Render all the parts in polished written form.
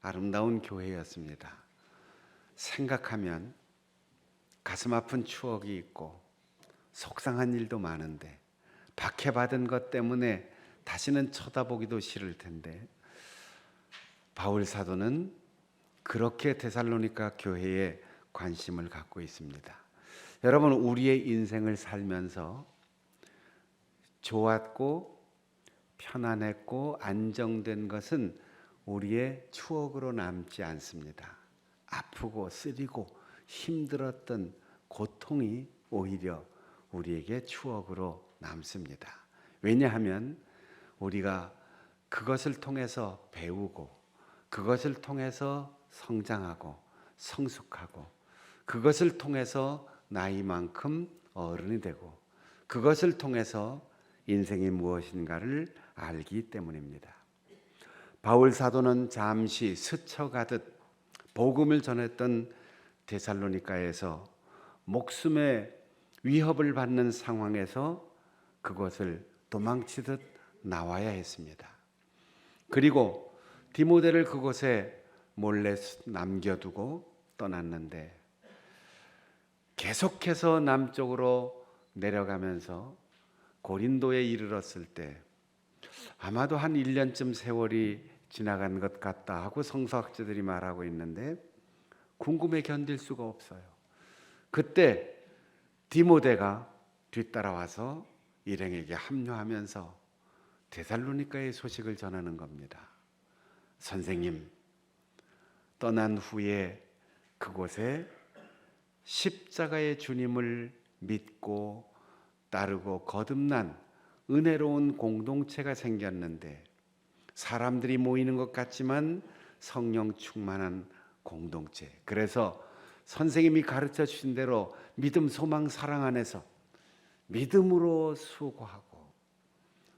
아름다운 교회였습니다. 생각하면 가슴 아픈 추억이 있고 속상한 일도 많은데 박해받은 것 때문에 다시는 쳐다보기도 싫을 텐데 바울 사도는 그렇게 데살로니가 교회에 관심을 갖고 있습니다. 여러분, 우리의 인생을 살면서 좋았고 편안했고 안정된 것은 우리의 추억으로 남지 않습니다. 아프고 쓰리고 힘들었던 고통이 오히려 우리에게 추억으로 남습니다. 왜냐하면 우리가 그것을 통해서 배우고 그것을 통해서 성장하고 성숙하고 그것을 통해서 나이만큼 어른이 되고 그것을 통해서 인생이 무엇인가를 알기 때문입니다. 바울 사도는 잠시 스쳐가듯 복음을 전했던 데살로니가에서 목숨의 위협을 받는 상황에서 그것을 도망치듯 나와야 했습니다. 그리고 디모데를 그곳에 몰래 남겨두고 떠났는데 계속해서 남쪽으로 내려가면서 고린도에 이르렀을 때 아마도 한 1년쯤 세월이 지나간 것 같다 하고 성서학자들이 말하고 있는데 궁금해 견딜 수가 없어요. 그때 디모데가 뒤따라와서 일행에게 합류하면서 데살로니가의 소식을 전하는 겁니다. 선생님, 떠난 후에 그곳에 십자가의 주님을 믿고 따르고 거듭난 은혜로운 공동체가 생겼는데 사람들이 모이는 것 같지만 성령 충만한 공동체. 그래서 선생님이 가르쳐 주신 대로 믿음, 소망, 사랑 안에서 믿음으로 수고하고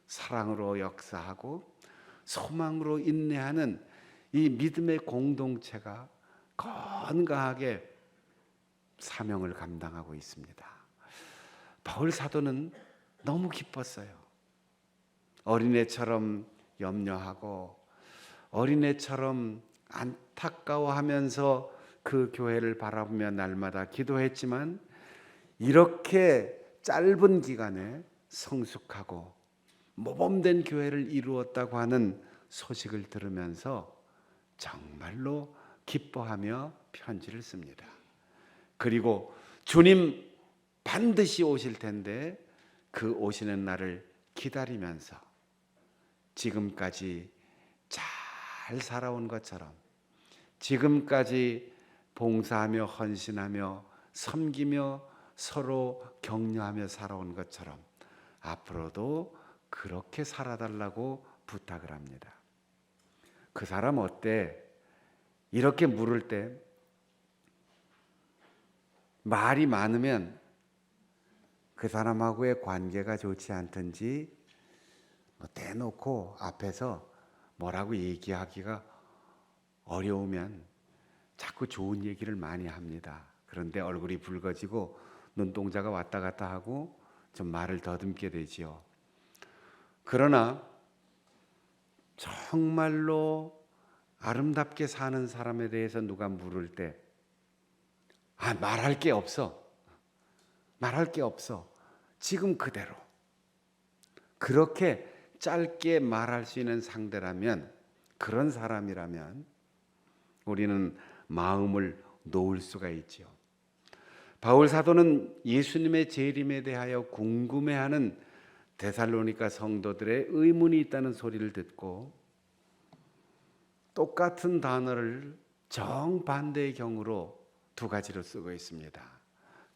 사랑으로 역사하고 소망으로 인내하는 이 믿음의 공동체가 건강하게 사명을 감당하고 있습니다. 바울 사도는 너무 기뻤어요. 어린애처럼 염려하고 어린애처럼 안타까워하면서 그 교회를 바라보며 날마다 기도했지만 이렇게 짧은 기간에 성숙하고 모범된 교회를 이루었다고 하는 소식을 들으면서 정말로 기뻐하며 편지를 씁니다. 그리고 주님 반드시 오실 텐데 그 오시는 날을 기다리면서 지금까지 잘 살아온 것처럼 지금까지 봉사하며 헌신하며 섬기며 서로 격려하며 살아온 것처럼 앞으로도 그렇게 살아달라고 부탁을 합니다. 그 사람 어때? 이렇게 물을 때 말이 많으면 그 사람하고의 관계가 좋지 않든지 대놓고 앞에서 뭐라고 얘기하기가 어려우면 자꾸 좋은 얘기를 많이 합니다. 그런데 얼굴이 붉어지고 눈동자가 왔다 갔다 하고 좀 말을 더듬게 되지요. 그러나 정말로 아름답게 사는 사람에 대해서 누가 물을 때 말할 게 없어. 말할 게 없어. 지금 그대로. 그렇게 짧게 말할 수 있는 상대라면, 그런 사람이라면 우리는 마음을 놓을 수가 있지요. 바울 사도는 예수님의 재림에 대하여 궁금해하는 데살로니가 성도들의 의문이 있다는 소리를 듣고 똑같은 단어를 정반대의 경우로 두 가지로 쓰고 있습니다.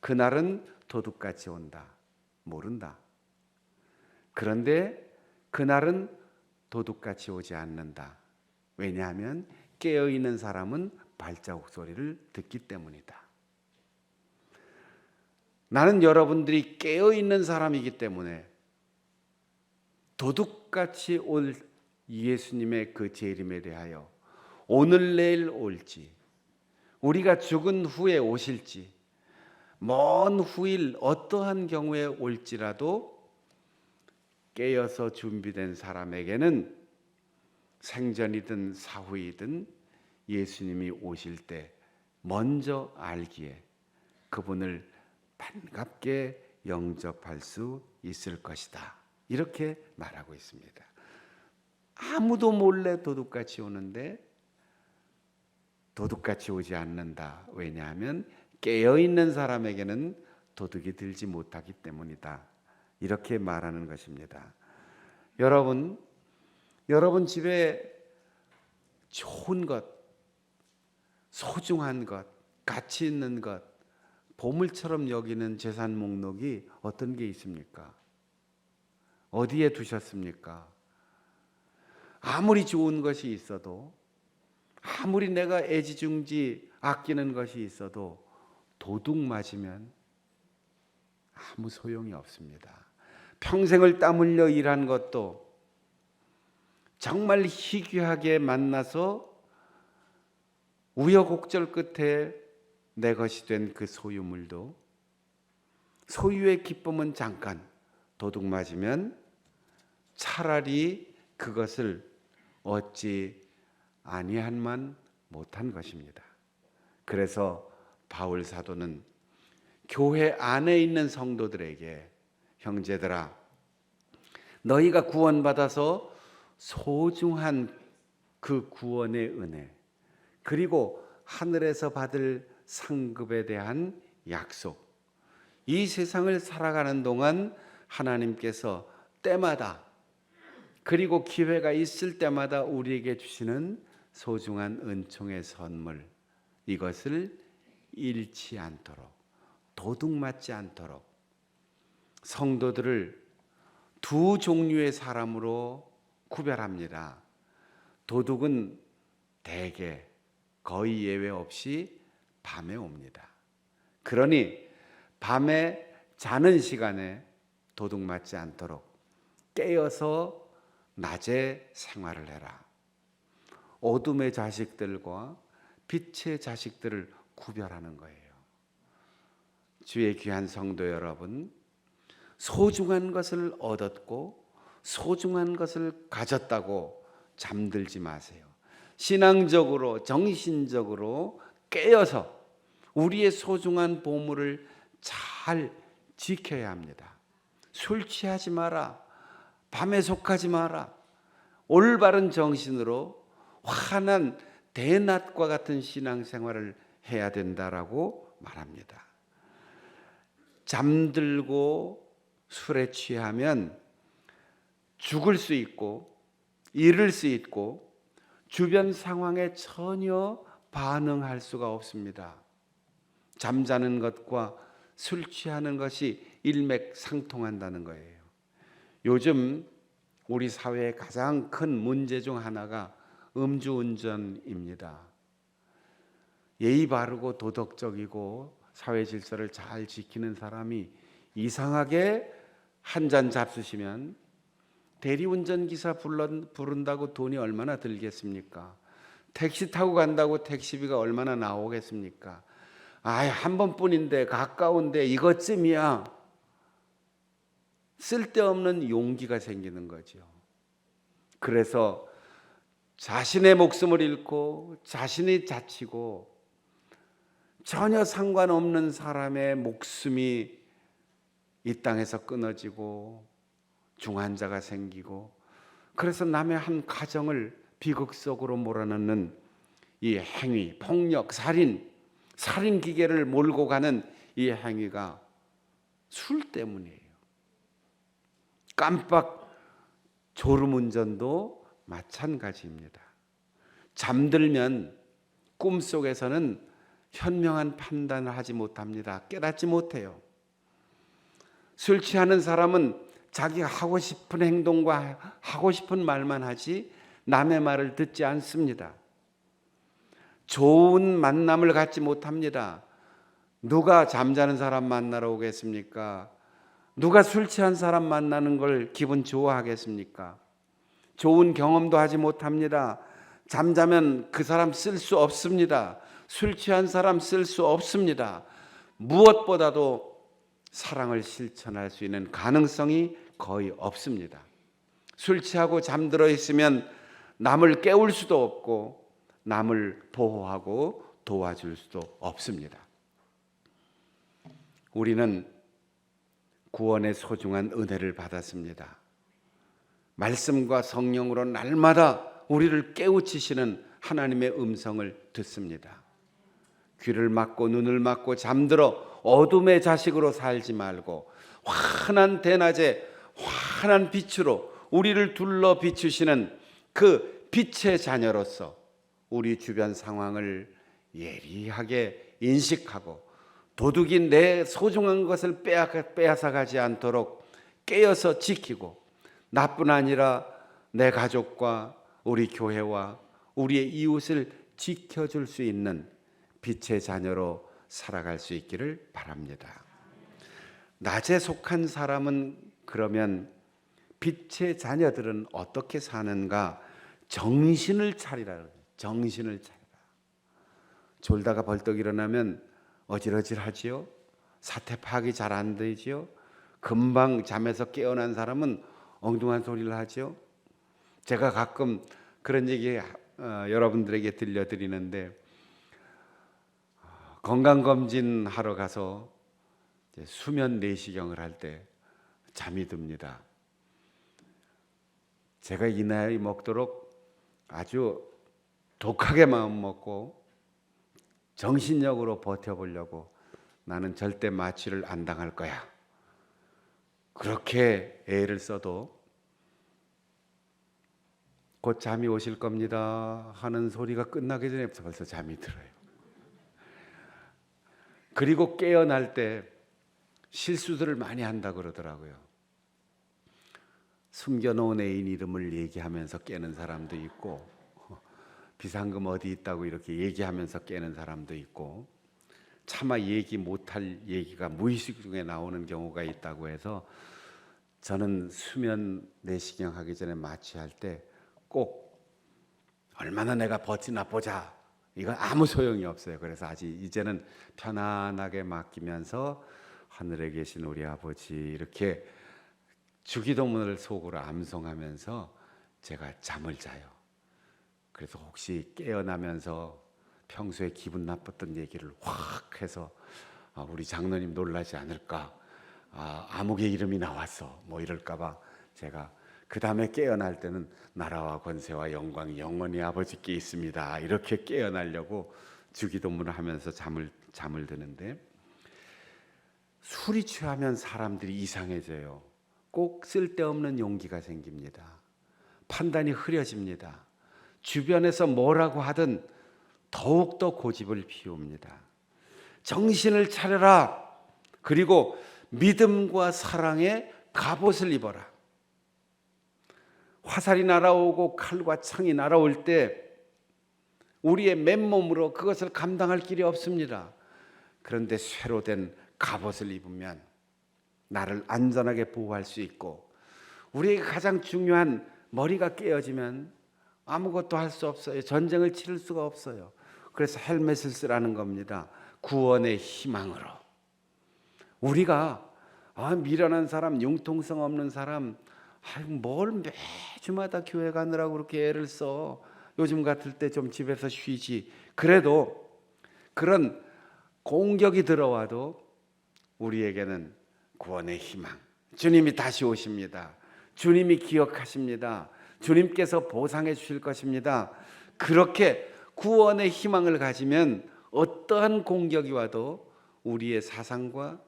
그날은 도둑같이 온다. 모른다. 그런데 그날은 도둑같이 오지 않는다. 왜냐하면 깨어있는 사람은 발자국 소리를 듣기 때문이다. 나는 여러분들이 깨어있는 사람이기 때문에 도둑같이 올 예수님의 그 재림에 대하여 오늘 내일 올지 우리가 죽은 후에 오실지 먼 후일 어떠한 경우에 올지라도 깨어서 준비된 사람에게는 생전이든 사후이든 예수님이 오실 때 먼저 알기에 그분을 반갑게 영접할 수 있을 것이다. 이렇게 말하고 있습니다. 아무도 몰래 도둑같이 오는데 도둑같이 오지 않는다. 왜냐하면 깨어있는 사람에게는 도둑이 들지 못하기 때문이다. 이렇게 말하는 것입니다. 여러분 집에 좋은 것, 소중한 것, 가치 있는 것, 보물처럼 여기는 재산 목록이 어떤 게 있습니까? 어디에 두셨습니까? 아무리 좋은 것이 있어도, 아무리 내가 애지중지 아끼는 것이 있어도 도둑 맞으면 아무 소용이 없습니다. 평생을 땀 흘려 일한 것도, 정말 희귀하게 만나서 우여곡절 끝에 내 것이 된 그 소유물도, 소유의 기쁨은 잠깐, 도둑 맞으면 차라리 그것을 얻지 아니한만 못한 것입니다. 그래서 바울 사도는 교회 안에 있는 성도들에게, 형제들아, 너희가 구원받아서 소중한 그 구원의 은혜, 그리고 하늘에서 받을 상급에 대한 약속, 이 세상을 살아가는 동안 하나님께서 때마다, 그리고 기회가 있을 때마다 우리에게 주시는 소중한 은총의 선물, 이것을 잃지 않도록, 도둑 맞지 않도록 성도들을 두 종류의 사람으로 구별합니다. 도둑은 대개, 거의 예외 없이 밤에 옵니다. 그러니 밤에 자는 시간에 도둑 맞지 않도록 깨어서 낮에 생활을 해라. 어둠의 자식들과 빛의 자식들을 구별하는 거예요. 주의 귀한 성도 여러분, 소중한 것을 얻었고 소중한 것을 가졌다고 잠들지 마세요. 신앙적으로, 정신적으로 깨어서 우리의 소중한 보물을 잘 지켜야 합니다. 술 취하지 마라. 밤에 속하지 마라. 올바른 정신으로 환한 대낮과 같은 신앙생활을 해야 된다라고 말합니다. 잠들고 술에 취하면 죽을 수 있고 잃을 수 있고 주변 상황에 전혀 반응할 수가 없습니다. 잠자는 것과 술 취하는 것이 일맥상통한다는 거예요. 요즘 우리 사회의 가장 큰 문제 중 하나가 음주운전입니다. 예의 바르고 도덕적이고 사회 질서를 잘 지키는 사람이 이상하게 한 잔 잡수시면 대리운전기사 부른다고 돈이 얼마나 들겠습니까? 택시 타고 간다고 택시비가 얼마나 나오겠습니까? 한 번뿐인데, 가까운데 이것쯤이야. 쓸데없는 용기가 생기는 거죠. 그래서 자신의 목숨을 잃고 자신이 다치고 전혀 상관없는 사람의 목숨이 이 땅에서 끊어지고 중환자가 생기고, 그래서 남의 한 가정을 비극 속으로 몰아넣는 이 행위, 폭력, 살인 기계를 몰고 가는 이 행위가 술 때문이에요. 깜빡 졸음운전도 마찬가지입니다. 잠들면 꿈속에서는 현명한 판단을 하지 못합니다. 깨닫지 못해요. 술 취하는 사람은 자기가 하고 싶은 행동과 하고 싶은 말만 하지 남의 말을 듣지 않습니다. 좋은 만남을 갖지 못합니다. 누가 잠자는 사람 만나러 오겠습니까? 누가 술 취한 사람 만나는 걸 기분 좋아하겠습니까? 좋은 경험도 하지 못합니다. 잠자면 그 사람 쓸 수 없습니다. 술 취한 사람 쓸 수 없습니다. 무엇보다도 사랑을 실천할 수 있는 가능성이 거의 없습니다. 술 취하고 잠들어 있으면 남을 깨울 수도 없고 남을 보호하고 도와줄 수도 없습니다. 우리는 구원의 소중한 은혜를 받았습니다. 말씀과 성령으로 날마다 우리를 깨우치시는 하나님의 음성을 듣습니다. 귀를 막고 눈을 막고 잠들어 어둠의 자식으로 살지 말고 환한 대낮에 환한 빛으로 우리를 둘러 비추시는 그 빛의 자녀로서 우리 주변 상황을 예리하게 인식하고 도둑이 내 소중한 것을 빼앗아가지 않도록 깨어서 지키고 나뿐 아니라 내 가족과 우리 교회와 우리의 이웃을 지켜줄 수 있는 빛의 자녀로 살아갈 수 있기를 바랍니다. 낮에 속한 사람은 그러면 빛의 자녀들은 어떻게 사는가? 정신을 차리라. 정신을 차리라. 졸다가 벌떡 일어나면 어질어질하지요. 사태 파악이 잘 안 되지요. 금방 잠에서 깨어난 사람은 엉뚱한 소리를 하죠. 제가 가끔 그런 얘기 여러분들에게 들려드리는데 건강검진 하러 가서 수면 내시경을 할 때 잠이 듭니다. 제가 이 나이 먹도록 아주 독하게 마음 먹고 정신력으로 버텨보려고 나는 절대 마취를 안 당할 거야. 그렇게 애를 써도 곧 잠이 오실 겁니다 하는 소리가 끝나기 전에 벌써 잠이 들어요. 그리고 깨어날 때 실수들을 많이 한다 그러더라고요. 숨겨놓은 애인 이름을 얘기하면서 깨는 사람도 있고 비상금 어디 있다고 이렇게 얘기하면서 깨는 사람도 있고 차마 얘기 못할 얘기가 무의식 중에 나오는 경우가 있다고 해서 저는 수면 내시경 하기 전에 마취할 때 꼭 얼마나 내가 버티나 보자. 이건 아무 소용이 없어요. 그래서 아직 이제는 편안하게 맡기면서 하늘에 계신 우리 아버지 이렇게 주기도문을 속으로 암송하면서 제가 잠을 자요. 그래서 혹시 깨어나면서 평소에 기분 나빴던 얘기를 확 해서 우리 장로님 놀라지 않을까, 아무개 이름이 나왔어 뭐 이럴까 봐 제가 그 다음에 깨어날 때는 나라와 권세와 영광이 영원히 아버지께 있습니다 이렇게 깨어나려고 주기도문을 하면서 잠을 드는데, 술이 취하면 사람들이 이상해져요. 꼭 쓸데없는 용기가 생깁니다. 판단이 흐려집니다. 주변에서 뭐라고 하든 더욱더 고집을 피웁니다. 정신을 차려라. 그리고 믿음과 사랑의 갑옷을 입어라. 화살이 날아오고 칼과 창이 날아올 때 우리의 맨몸으로 그것을 감당할 길이 없습니다. 그런데 쇠로 된 갑옷을 입으면 나를 안전하게 보호할 수 있고, 우리에게 가장 중요한 머리가 깨어지면 아무것도 할 수 없어요. 전쟁을 치를 수가 없어요. 그래서 헬멧을 쓰라는 겁니다. 구원의 희망으로. 우리가 미련한 사람, 융통성 없는 사람, 뭘 매주마다 교회 가느라고 그렇게 애를 써. 요즘 같을 때 좀 집에서 쉬지. 그래도 그런 공격이 들어와도 우리에게는 구원의 희망. 주님이 다시 오십니다. 주님이 기억하십니다. 주님께서 보상해 주실 것입니다. 그렇게 구원의 희망을 가지면 어떠한 공격이 와도 우리의 사상과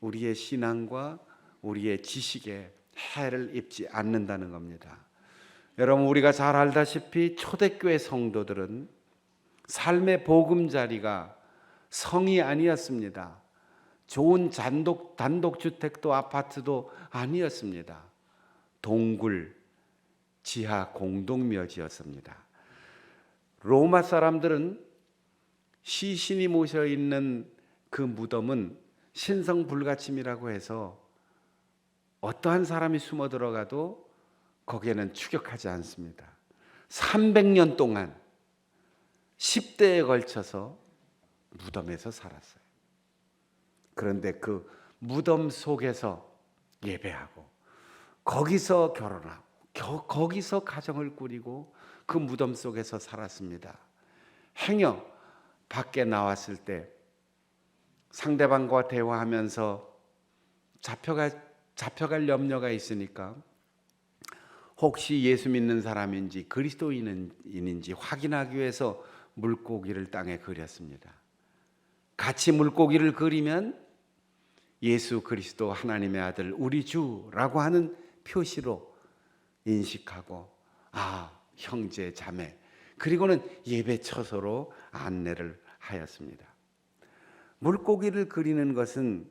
우리의 신앙과 우리의 지식에 해를 입지 않는다는 겁니다. 여러분, 우리가 잘 알다시피 초대교회 성도들은 삶의 보금자리가 성이 아니었습니다. 좋은 단독주택도 아파트도 아니었습니다. 동굴, 지하 공동묘지였습니다. 로마 사람들은 시신이 모셔 있는 그 무덤은 신성불가침이라고 해서 어떠한 사람이 숨어 들어가도 거기에는 추격하지 않습니다. 300년 동안 10대에 걸쳐서 무덤에서 살았어요. 그런데 그 무덤 속에서 예배하고 거기서 결혼하고 거기서 가정을 꾸리고 그 무덤 속에서 살았습니다. 행여 밖에 나왔을 때 상대방과 대화하면서 잡혀갈 염려가 있으니까 혹시 예수 믿는 사람인지 그리스도인인지 확인하기 위해서 물고기를 땅에 그렸습니다. 같이 물고기를 그리면 예수 그리스도 하나님의 아들 우리 주라고 하는 표시로 인식하고 형제 자매 그리고는 예배 처소로 안내를 하였습니다. 물고기를 그리는 것은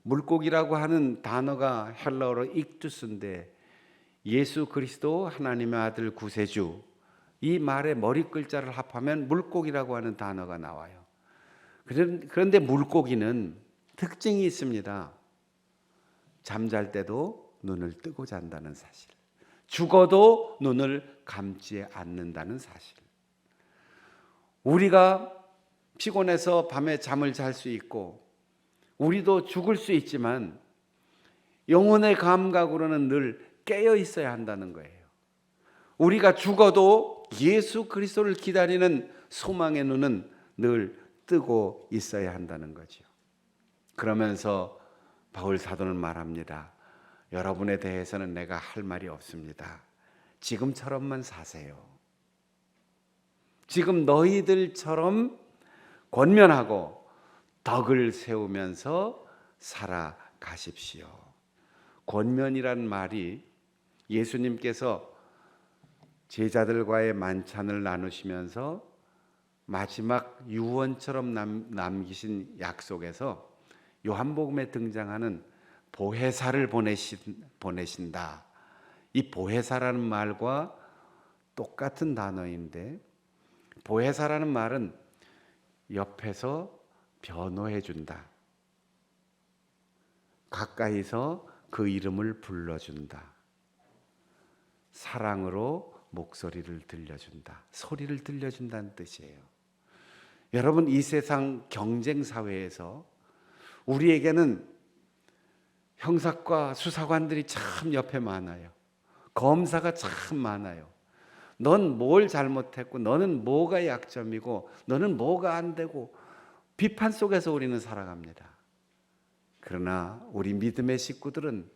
물고기라고 하는 단어가 헬라어로 익투스인데 예수 그리스도 하나님의 아들 구세주 이 말의 머리 글자를 합하면 물고기라고 하는 단어가 나와요. 그런데 물고기는 특징이 있습니다. 잠잘 때도 눈을 뜨고 잔다는 사실, 죽어도 눈을 감지 않는다는 사실. 우리가 피곤해서 밤에 잠을 잘 수 있고 우리도 죽을 수 있지만 영혼의 감각으로는 늘 깨어 있어야 한다는 거예요. 우리가 죽어도 예수 그리스도를 기다리는 소망의 눈은 늘 뜨고 있어야 한다는 거죠. 그러면서 바울 사도는 말합니다. 여러분에 대해서는 내가 할 말이 없습니다. 지금처럼만 사세요. 지금 너희들처럼 권면하고 덕을 세우면서 살아가십시오. 권면이란 말이 예수님께서 제자들과의 만찬을 나누시면서 마지막 유언처럼 남기신 약속에서 요한복음에 등장하는 보혜사를 보내신다. 이 보혜사라는 말과 똑같은 단어인데 보혜사라는 말은 옆에서 변호해 준다. 가까이서 그 이름을 불러준다. 사랑으로 목소리를 들려준다. 소리를 들려준다는 뜻이에요. 여러분, 이 세상 경쟁 사회에서 우리에게는 형사과 수사관들이 참 옆에 많아요. 검사가 참 많아요. 넌 뭘 잘못했고 너는 뭐가 약점이고 너는 뭐가 안 되고 비판 속에서 우리는 살아갑니다. 그러나 우리 믿음의 식구들은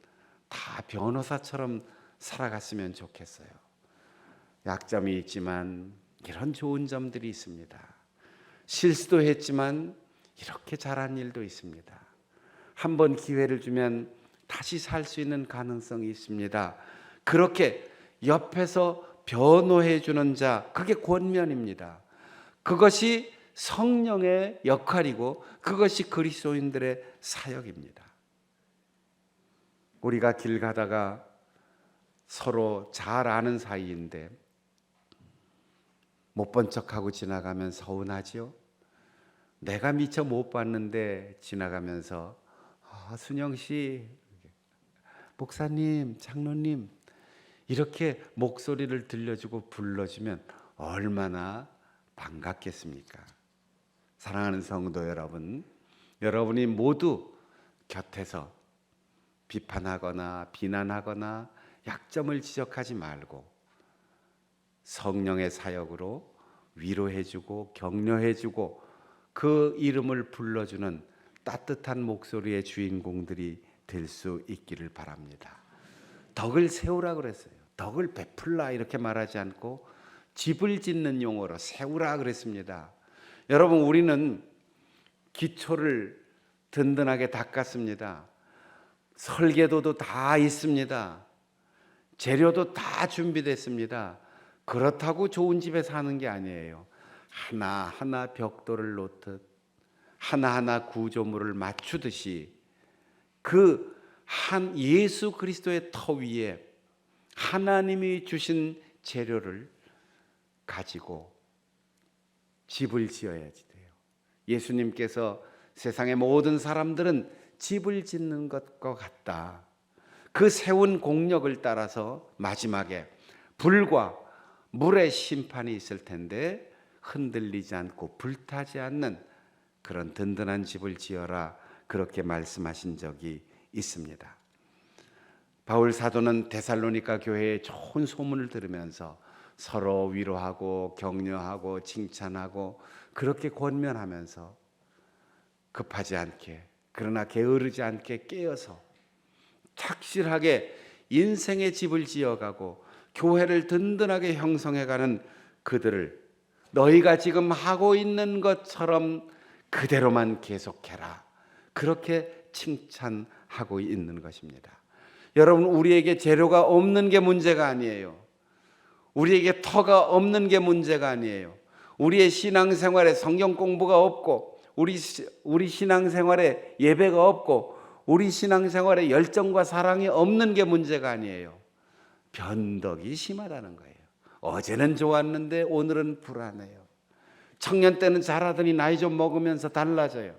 다 변호사처럼 살아갔으면 좋겠어요. 약점이 있지만 이런 좋은 점들이 있습니다. 실수도 했지만 이렇게 잘한 일도 있습니다. 한번 기회를 주면 다시 살 수 있는 가능성이 있습니다. 그렇게 옆에서 변호해 주는 자, 그게 권면입니다. 그것이 성령의 역할이고 그것이 그리스도인들의 사역입니다. 우리가 길 가다가 서로 잘 아는 사이인데 못 본 척하고 지나가면 서운하지요? 내가 미처 못 봤는데 지나가면서 순영 씨, 목사님, 장로님 이렇게 목소리를 들려주고 불러주면 얼마나 반갑겠습니까? 사랑하는 성도 여러분, 여러분이 모두 곁에서 비판하거나 비난하거나 약점을 지적하지 말고 성령의 사역으로 위로해주고 격려해주고 그 이름을 불러주는 따뜻한 목소리의 주인공들이 될 수 있기를 바랍니다. 덕을 세우라 그랬어요. 덕을 베풀라 이렇게 말하지 않고 집을 짓는 용어로 세우라 그랬습니다. 여러분, 우리는 기초를 든든하게 닦았습니다. 설계도도 다 있습니다. 재료도 다 준비됐습니다. 그렇다고 좋은 집에 사는 게 아니에요. 하나하나 벽돌을 놓듯 하나하나 구조물을 맞추듯이 그 한 예수 그리스도의 터 위에 하나님이 주신 재료를 가지고 집을 지어야지 돼요. 예수님께서 세상의 모든 사람들은 집을 짓는 것과 같다. 그 세운 공력을 따라서 마지막에 불과 물의 심판이 있을 텐데 흔들리지 않고 불타지 않는 그런 든든한 집을 지어라, 그렇게 말씀하신 적이 있습니다. 바울 사도는 데살로니가 교회의 좋은 소문을 들으면서 서로 위로하고 격려하고 칭찬하고 그렇게 권면하면서 급하지 않게, 그러나 게으르지 않게 깨어서 착실하게 인생의 집을 지어가고 교회를 든든하게 형성해가는 그들을 너희가 지금 하고 있는 것처럼 그대로만 계속해라, 그렇게 칭찬하고 있는 것입니다. 여러분, 우리에게 재료가 없는 게 문제가 아니에요. 우리에게 터가 없는 게 문제가 아니에요. 우리의 신앙생활에 성경 공부가 없고, 우리 신앙생활에 예배가 없고, 우리 신앙생활에 열정과 사랑이 없는 게 문제가 아니에요. 변덕이 심하다는 거예요. 어제는 좋았는데 오늘은 불안해요. 청년 때는 잘하더니 나이 좀 먹으면서 달라져요.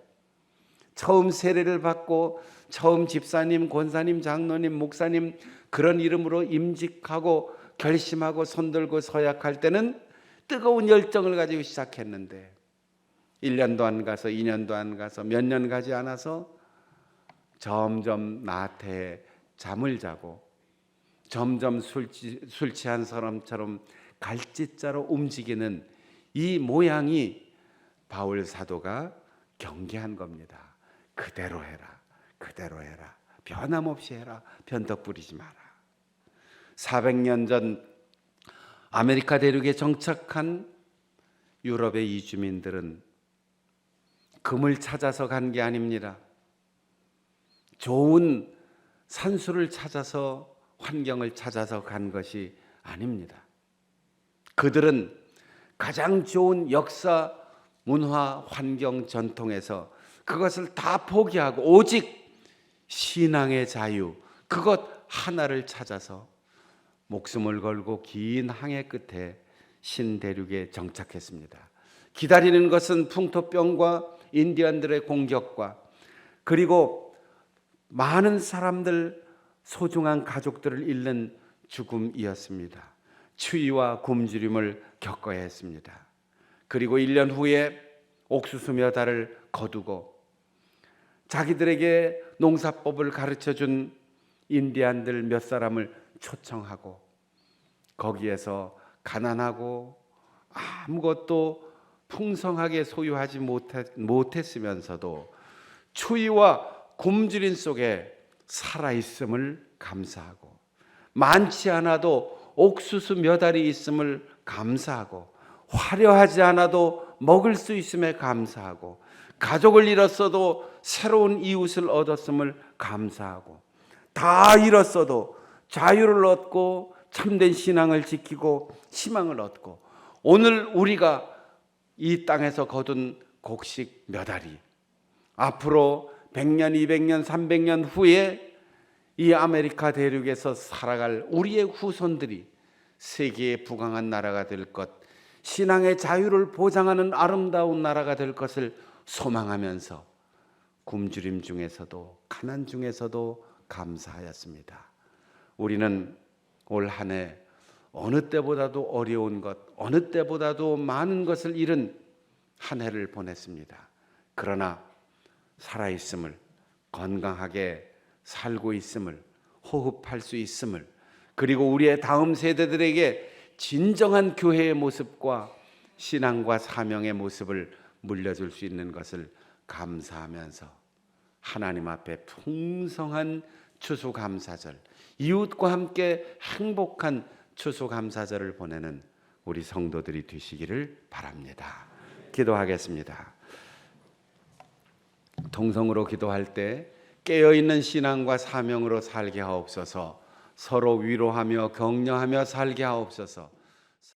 처음 세례를 받고 처음 집사님, 권사님, 장로님, 목사님 그런 이름으로 임직하고 결심하고 손들고 서약할 때는 뜨거운 열정을 가지고 시작했는데 1년도 안 가서 2년도 안 가서 몇 년 가지 않아서 점점 나태해 잠을 자고 점점 술 취한 사람처럼 갈짓자로 움직이는 이 모양이 바울 사도가 경계한 겁니다. 그대로 해라, 그대로 해라, 변함없이 해라, 변덕 부리지 마라. 400년 전 아메리카 대륙에 정착한 유럽의 이주민들은 금을 찾아서 간 게 아닙니다. 좋은 산수를 찾아서, 환경을 찾아서 간 것이 아닙니다. 그들은 가장 좋은 역사, 문화, 환경, 전통에서 그것을 다 포기하고 오직 신앙의 자유, 그것 하나를 찾아서 목숨을 걸고 긴 항해 끝에 신대륙에 정착했습니다. 기다리는 것은 풍토병과 인디언들의 공격과 그리고 많은 사람들, 소중한 가족들을 잃는 죽음이었습니다. 추위와 굶주림을 겪어야 했습니다. 그리고 1년 후에 옥수수 몇 알을 거두고 자기들에게 농사법을 가르쳐준 인디안들 몇 사람을 초청하고 거기에서 가난하고 아무것도 풍성하게 소유하지 못했으면서도 추위와 굶주림 속에 살아있음을 감사하고 많지 않아도 옥수수 몇 알이 있음을 감사하고 화려하지 않아도 먹을 수 있음에 감사하고 가족을 잃었어도 새로운 이웃을 얻었음을 감사하고 다 잃었어도 자유를 얻고 참된 신앙을 지키고 희망을 얻고 오늘 우리가 이 땅에서 거둔 곡식 몇 알이 앞으로 100년, 200년, 300년 후에 이 아메리카 대륙에서 살아갈 우리의 후손들이 세계에 부강한 나라가 될 것, 신앙의 자유를 보장하는 아름다운 나라가 될 것을 소망하면서 굶주림 중에서도 가난 중에서도 감사하였습니다. 우리는 올 한 해 어느 때보다도 어려운 것, 어느 때보다도 많은 것을 잃은 한 해를 보냈습니다. 그러나 살아있음을, 건강하게 살고 있음을, 호흡할 수 있음을, 그리고 우리의 다음 세대들에게 진정한 교회의 모습과 신앙과 사명의 모습을 물려줄 수 있는 것을 감사하면서 하나님 앞에 풍성한 추수감사절, 이웃과 함께 행복한 추수감사절을 보내는 우리 성도들이 되시기를 바랍니다. 기도하겠습니다. 통성으로 기도할 때 깨어있는 신앙과 사명으로 살게 하옵소서. 서로 위로하며 격려하며 살게 하옵소서.